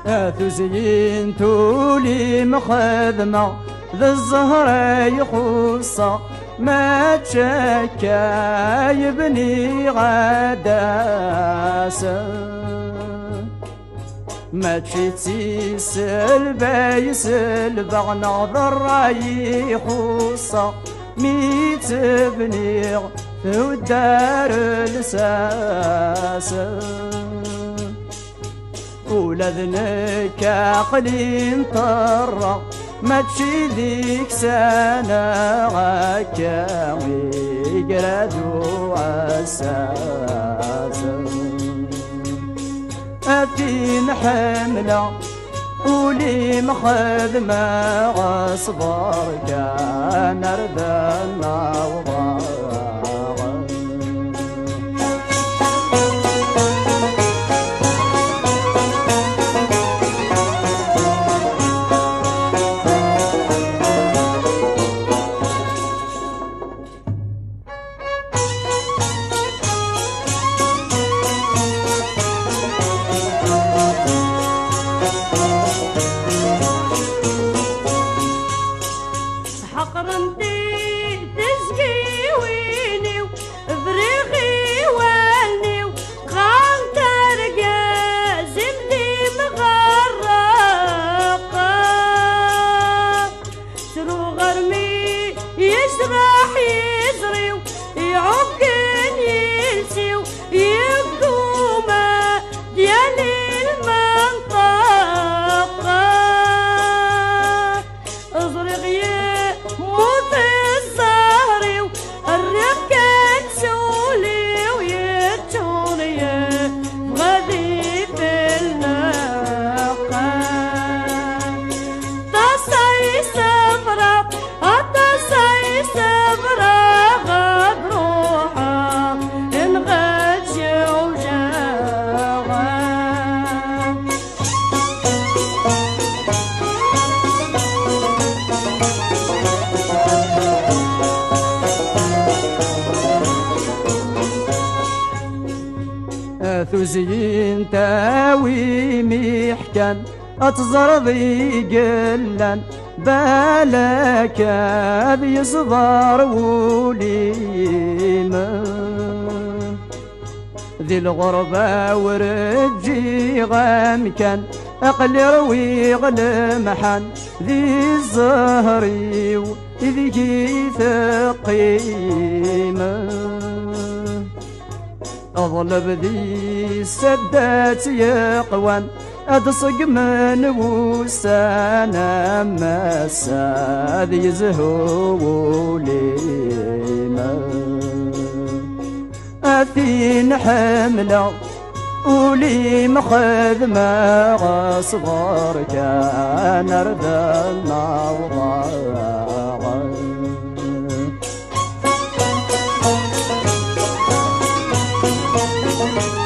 أثزين تولي مخذمة ذا الزهرة يخصة ما تشكى يبني غداسة ما تشتي سلبة يسلبة نظر راي خصة ميت بني ودار الساسة ولذنك عقلي طرة ما تشي ذيك سنة غاكا ويقردو عساسة أفين حملة ولي مخدمة غصبر كان أردنا وضاغ ثزين تاوي محكن أتزرضي قلن بالك ذي صغار وليما ذي الغربة ورجي غامكن أقل روي غلمحن ذي الزهري وذي ثقيمة أظلب ذي السدات يقوان أدصق من وسانا مسا ذي زهو ليما أثين حملة ولي مخذمة غصبر كان أردنا وضاغ Thank you.